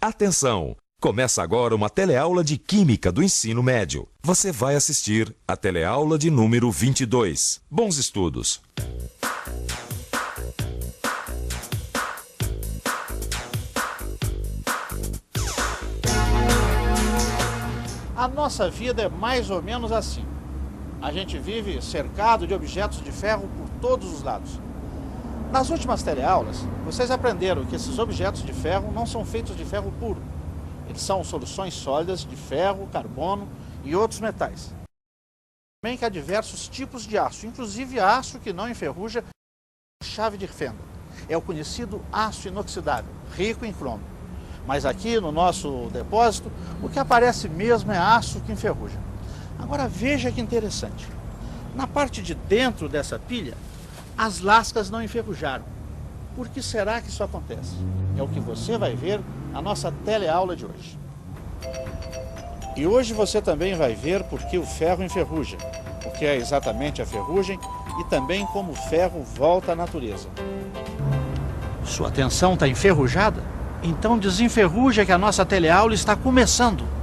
Atenção! Começa agora uma teleaula de Química do Ensino Médio. Você vai assistir a teleaula de número 22. Bons estudos! A nossa vida é mais ou menos assim. A gente vive cercado de objetos de ferro por todos os lados. Nas últimas teleaulas, vocês aprenderam que esses objetos de ferro não são feitos de ferro puro. Eles são soluções sólidas de ferro, carbono e outros metais. Também que há diversos tipos de aço, inclusive aço que não enferruja chave de fenda. É o conhecido aço inoxidável, rico em cromo. Mas aqui no nosso depósito, o que aparece mesmo é aço que enferruja. Agora veja que interessante. Na parte de dentro dessa pilha, as lascas não enferrujaram. Por que será que isso acontece? É o que você vai ver na nossa teleaula de hoje. E hoje você também vai ver por que o ferro enferruja, o que é exatamente a ferrugem e também como o ferro volta à natureza. Sua atenção está enferrujada? Então desenferruja que a nossa teleaula está começando.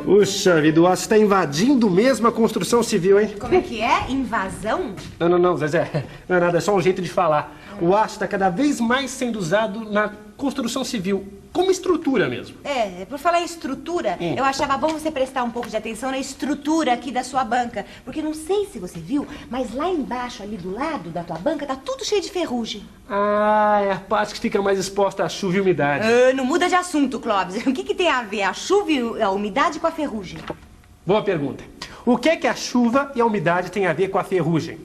Puxa vida, o aço está invadindo mesmo a construção civil, hein? Como é que é? Invasão? Não, Zezé. Não é nada, é só um jeito de falar. O aço está cada vez mais sendo usado na construção civil, como estrutura mesmo. Por falar em estrutura, eu achava bom você prestar um pouco de atenção na estrutura aqui da sua banca. Porque não sei se você viu, mas lá embaixo, ali do lado da tua banca, tá tudo cheio de ferrugem. Ah, é a parte que fica mais exposta à chuva e umidade. Não muda de assunto, Clóvis. O que tem a ver a chuva e a umidade com a ferrugem? Boa pergunta. O que é que a chuva e a umidade têm a ver com a ferrugem?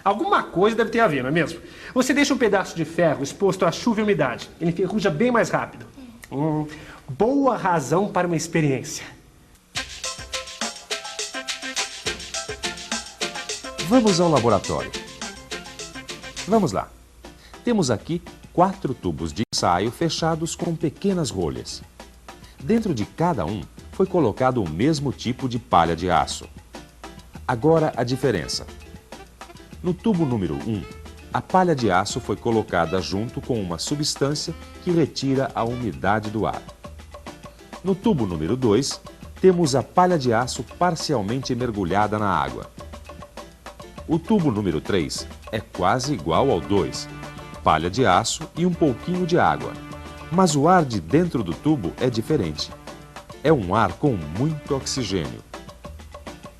Alguma coisa deve ter a ver, não é mesmo? Você deixa um pedaço de ferro exposto à chuva e umidade. Ele enferruja bem mais rápido. Boa razão para uma experiência. Vamos ao laboratório. Vamos lá. Temos aqui 4 tubos de ensaio fechados com pequenas rolhas. Dentro de cada um foi colocado o mesmo tipo de palha de aço. Agora a diferença. No tubo número 1, a palha de aço foi colocada junto com uma substância que retira a umidade do ar. No tubo número 2, temos a palha de aço parcialmente mergulhada na água. O tubo número 3 é quase igual ao 2, palha de aço e um pouquinho de água. Mas o ar de dentro do tubo é diferente. É um ar com muito oxigênio.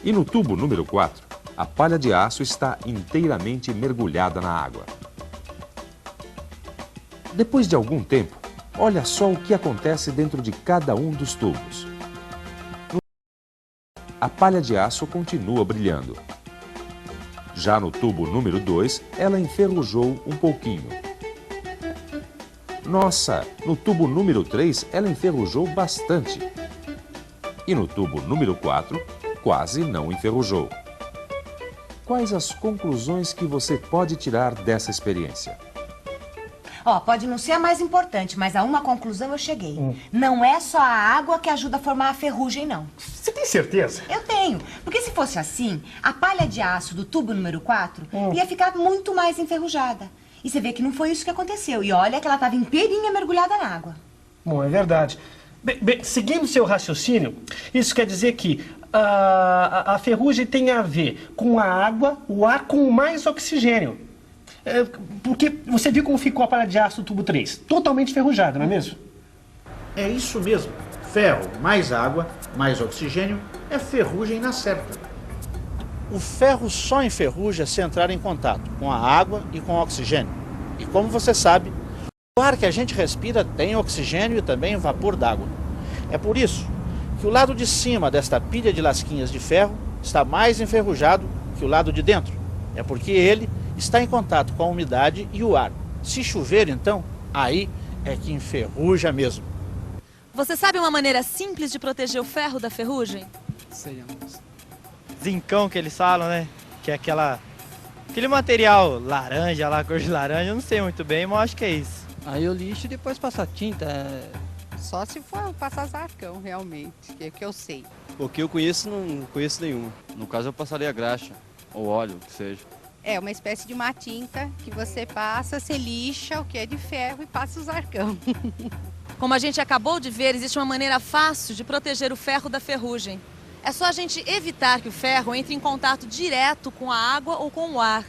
E no tubo número 4, a palha de aço está inteiramente mergulhada na água. Depois de algum tempo, olha só o que acontece dentro de cada um dos tubos. A palha de aço continua brilhando. Já no tubo número 2, ela enferrujou um pouquinho. Nossa, no tubo número 3, ela enferrujou bastante. E no tubo número 4, quase não enferrujou. Quais as conclusões que você pode tirar dessa experiência? Pode não ser a mais importante, mas a uma conclusão eu cheguei. Não é só a água que ajuda a formar a ferrugem, não. Você tem certeza? Eu tenho. Porque se fosse assim, a palha de aço do tubo número 4 ia ficar muito mais enferrujada. E você vê que não foi isso que aconteceu. E olha que ela estava inteirinha mergulhada na água. Bom, é verdade. Bem, seguindo seu raciocínio, isso quer dizer que a ferrugem tem a ver com a água, o ar com mais oxigênio. Porque você viu como ficou a palha de aço do tubo 3? Totalmente enferrujada, não é mesmo? É isso mesmo. Ferro mais água, mais oxigênio, é ferrugem na certa. O ferro só enferruja se entrar em contato com a água e com o oxigênio. E como você sabe, o ar que a gente respira tem oxigênio e também vapor d'água. É por isso que o lado de cima desta pilha de lasquinhas de ferro está mais enferrujado que o lado de dentro. É porque ele está em contato com a umidade e o ar. Se chover, então, aí é que enferruja mesmo. Você sabe uma maneira simples de proteger o ferro da ferrugem? Sei, zincão que eles falam, né? Que é aquele material laranja lá, cor de laranja, eu não sei muito bem, mas acho que é isso. Aí eu lixo e depois passo a tinta. Só se for passar zarcão, realmente, que é o que eu sei. O que eu conheço, não conheço nenhuma. No caso, eu passaria graxa, ou óleo, o que seja. É uma espécie de uma tinta que você passa, você lixa o que é de ferro e passa o zarcão. Como a gente acabou de ver, existe uma maneira fácil de proteger o ferro da ferrugem. É só a gente evitar que o ferro entre em contato direto com a água ou com o ar.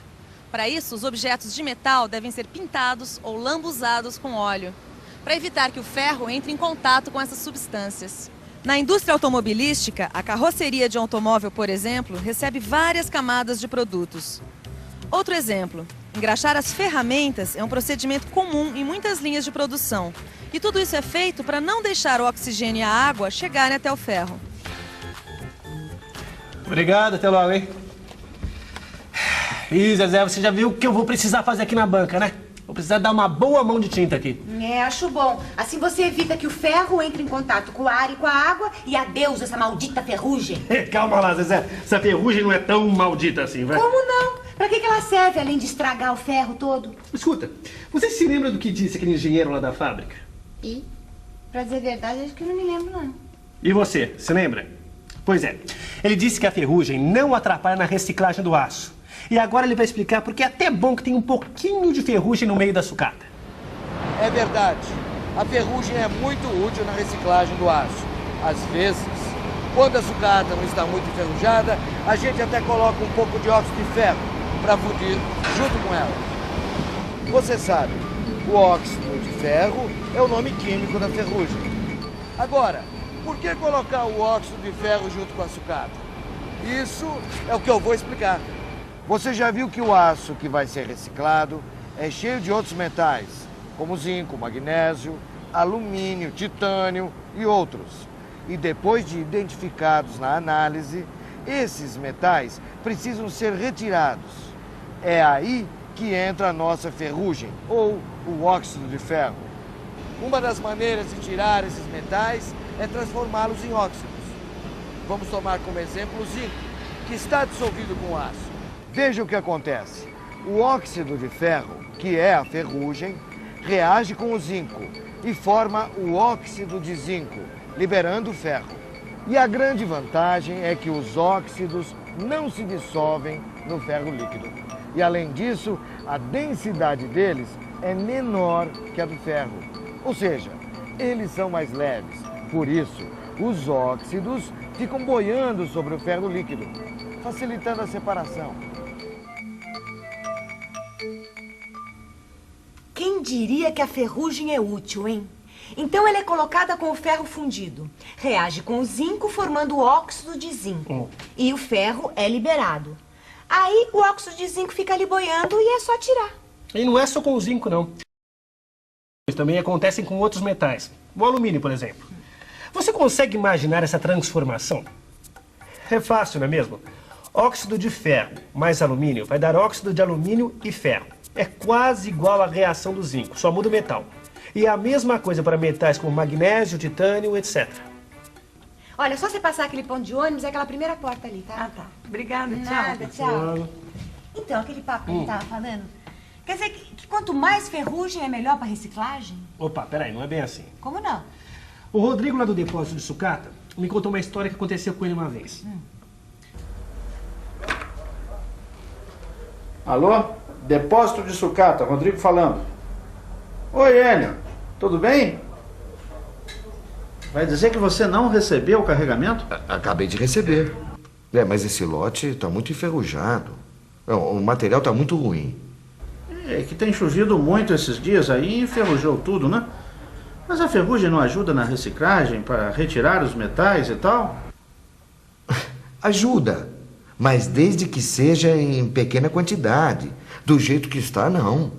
Para isso, os objetos de metal devem ser pintados ou lambuzados com óleo, para evitar que o ferro entre em contato com essas substâncias. Na indústria automobilística, a carroceria de um automóvel, por exemplo, recebe várias camadas de produtos. Outro exemplo, engraxar as ferramentas é um procedimento comum em muitas linhas de produção. E tudo isso é feito para não deixar o oxigênio e a água chegarem até o ferro. Obrigado, até logo, hein? Ih, Zezé, você já viu o que eu vou precisar fazer aqui na banca, né? Vou precisar dar uma boa mão de tinta aqui. Acho bom. Assim você evita que o ferro entre em contato com o ar e com a água e adeus essa maldita ferrugem. Calma lá, Zezé. Essa ferrugem não é tão maldita assim, vai? Como não? Pra que ela serve, além de estragar o ferro todo? Escuta, você se lembra do que disse aquele engenheiro lá da fábrica? E, pra dizer a verdade, acho que eu não me lembro, não. E você, se lembra? Pois é, ele disse que a ferrugem não atrapalha na reciclagem do aço. E agora ele vai explicar porque é até bom que tem um pouquinho de ferrugem no meio da sucata. É verdade. A ferrugem é muito útil na reciclagem do aço. Às vezes, quando a sucata não está muito enferrujada, a gente até coloca um pouco de óxido de ferro para fundir junto com ela. Você sabe, o óxido de ferro é o nome químico da ferrugem. Agora, por que colocar o óxido de ferro junto com a sucata? Isso é o que eu vou explicar. Você já viu que o aço que vai ser reciclado é cheio de outros metais, como zinco, magnésio, alumínio, titânio e outros. E depois de identificados na análise, esses metais precisam ser retirados. É aí que entra a nossa ferrugem, ou o óxido de ferro. Uma das maneiras de tirar esses metais é transformá-los em óxidos. Vamos tomar como exemplo o zinco, que está dissolvido com o aço. Veja o que acontece. O óxido de ferro, que é a ferrugem, reage com o zinco e forma o óxido de zinco, liberando o ferro. E a grande vantagem é que os óxidos não se dissolvem no ferro líquido. E além disso, a densidade deles é menor que a do ferro. Ou seja, eles são mais leves. Por isso, os óxidos ficam boiando sobre o ferro líquido, facilitando a separação. Quem diria que a ferrugem é útil, hein? Então ela é colocada com o ferro fundido. Reage com o zinco, formando o óxido de zinco. E o ferro é liberado. Aí o óxido de zinco fica ali boiando e é só tirar. E não é só com o zinco, não. Também acontecem com outros metais. O alumínio, por exemplo. Você consegue imaginar essa transformação? É fácil, não é mesmo? Óxido de ferro mais alumínio vai dar óxido de alumínio e ferro. É quase igual à reação do zinco, só muda o metal. E é a mesma coisa para metais como magnésio, titânio, etc. Olha, só você passar aquele ponto de ônibus, é aquela primeira porta ali, tá? Ah, tá. Obrigada, tchau. Nada, tchau. Então, aquele papo que ele tava falando, quer dizer que quanto mais ferrugem é melhor para reciclagem? Opa, peraí, não é bem assim. Como não? O Rodrigo lá do depósito de sucata me contou uma história que aconteceu com ele uma vez. Alô? Depósito de sucata, Rodrigo falando. Oi, Enio, tudo bem? Vai dizer que você não recebeu o carregamento? Acabei de receber. Mas esse lote está muito enferrujado. O material está muito ruim. É que tem chovido muito esses dias aí e enferrujou tudo, né? Mas a ferrugem não ajuda na reciclagem para retirar os metais e tal? Ajuda, mas desde que seja em pequena quantidade. Do jeito que está, não.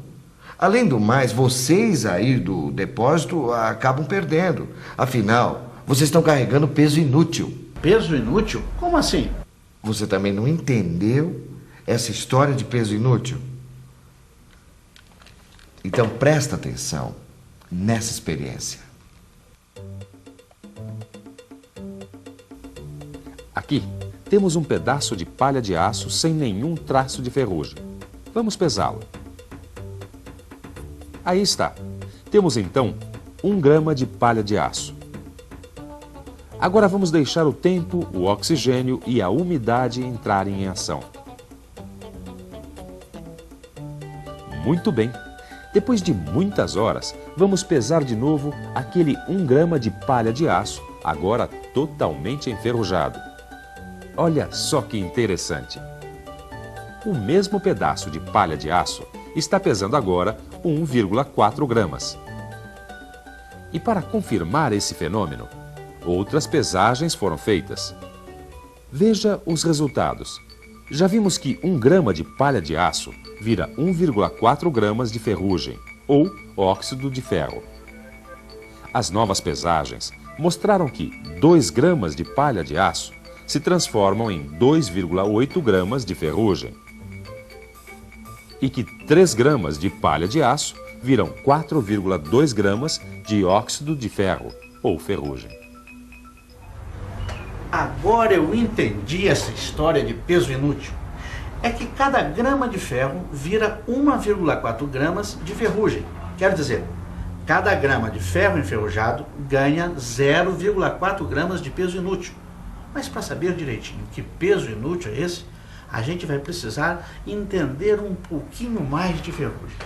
Além do mais, vocês aí do depósito acabam perdendo. Afinal, vocês estão carregando peso inútil. Peso inútil? Como assim? Você também não entendeu essa história de peso inútil? Então presta atenção nessa experiência. Aqui temos um pedaço de palha de aço sem nenhum traço de ferrugem. Vamos pesá-lo. Aí está. Temos então 1 grama de palha de aço. Agora vamos deixar o tempo, o oxigênio e a umidade entrarem em ação. Muito bem. Depois de muitas horas, vamos pesar de novo aquele 1 grama de palha de aço, agora totalmente enferrujado. Olha só que interessante. O mesmo pedaço de palha de aço está pesando agora 1,4 gramas. E para confirmar esse fenômeno, outras pesagens foram feitas. Veja os resultados. Já vimos que 1 grama de palha de aço vira 1,4 gramas de ferrugem, ou óxido de ferro. As novas pesagens mostraram que 2 gramas de palha de aço se transformam em 2,8 gramas de ferrugem. E que 3 gramas de palha de aço viram 4,2 gramas de óxido de ferro, ou ferrugem. Agora eu entendi essa história de peso inútil. É que cada grama de ferro vira 1,4 gramas de ferrugem. Quer dizer, cada grama de ferro enferrujado ganha 0,4 gramas de peso inútil. Mas para saber direitinho que peso inútil é esse, a gente vai precisar entender um pouquinho mais de ferrugem.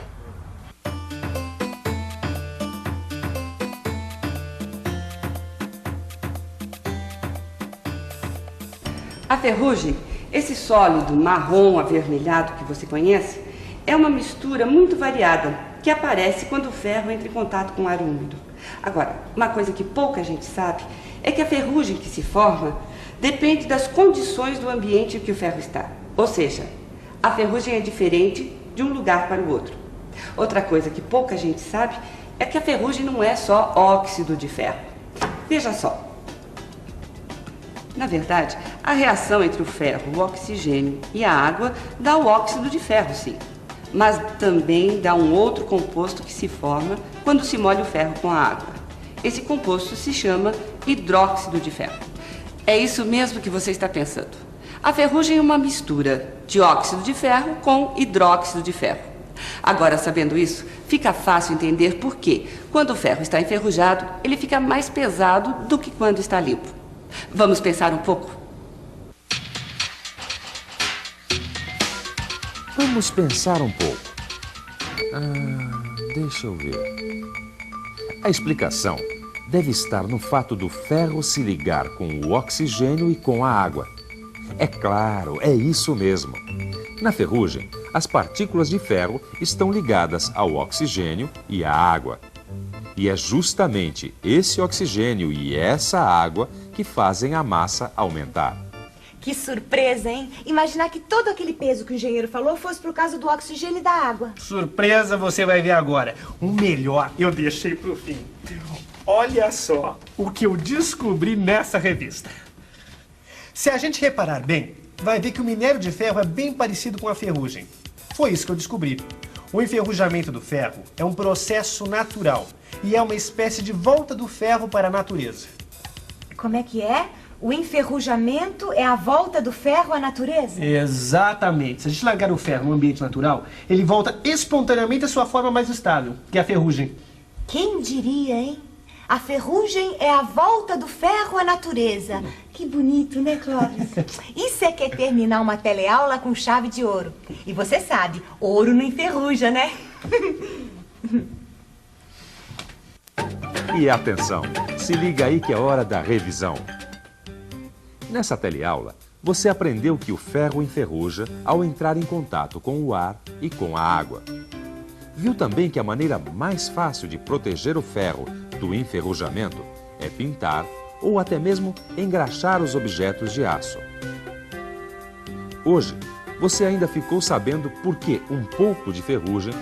A ferrugem, esse sólido marrom avermelhado que você conhece, é uma mistura muito variada que aparece quando o ferro entra em contato com ar úmido. Agora, uma coisa que pouca gente sabe é que a ferrugem que se forma depende das condições do ambiente em que o ferro está. Ou seja, a ferrugem é diferente de um lugar para o outro. Outra coisa que pouca gente sabe é que a ferrugem não é só óxido de ferro. Veja só. Na verdade, a reação entre o ferro, o oxigênio e a água dá o óxido de ferro, sim. Mas também dá um outro composto que se forma quando se molha o ferro com a água. Esse composto se chama hidróxido de ferro. É isso mesmo que você está pensando. A ferrugem é uma mistura de óxido de ferro com hidróxido de ferro. Agora, sabendo isso, fica fácil entender por que, quando o ferro está enferrujado, ele fica mais pesado do que quando está limpo. Vamos pensar um pouco? Vamos pensar um pouco. Deixa eu ver. A explicação deve estar no fato do ferro se ligar com o oxigênio e com a água. É claro, é isso mesmo. Na ferrugem, as partículas de ferro estão ligadas ao oxigênio e à água. E é justamente esse oxigênio e essa água que fazem a massa aumentar. Que surpresa, hein? Imaginar que todo aquele peso que o engenheiro falou fosse por causa do oxigênio e da água. Surpresa você vai ver agora. O melhor eu deixei pro fim. Olha só o que eu descobri nessa revista. Se a gente reparar bem, vai ver que o minério de ferro é bem parecido com a ferrugem. Foi isso que eu descobri. O enferrujamento do ferro é um processo natural e é uma espécie de volta do ferro para a natureza. Como é que é? O enferrujamento é a volta do ferro à natureza? Exatamente. Se a gente largar o ferro no ambiente natural, ele volta espontaneamente à sua forma mais estável, que é a ferrugem. Quem diria, hein? A ferrugem é a volta do ferro à natureza. Que bonito, né, Clóvis? Isso é que é terminar uma teleaula com chave de ouro. E você sabe, ouro não enferruja, né? E atenção, se liga aí que é hora da revisão. Nessa teleaula, você aprendeu que o ferro enferruja ao entrar em contato com o ar e com a água. Viu também que a maneira mais fácil de proteger o ferro do enferrujamento é pintar ou até mesmo engraxar os objetos de aço. Hoje, você ainda ficou sabendo por que um pouco de ferrugem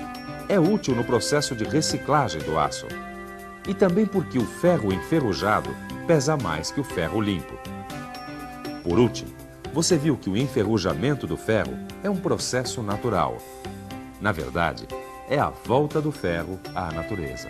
é útil no processo de reciclagem do aço. E também porque o ferro enferrujado pesa mais que o ferro limpo. Por último, você viu que o enferrujamento do ferro é um processo natural. Na verdade, é a volta do ferro à natureza.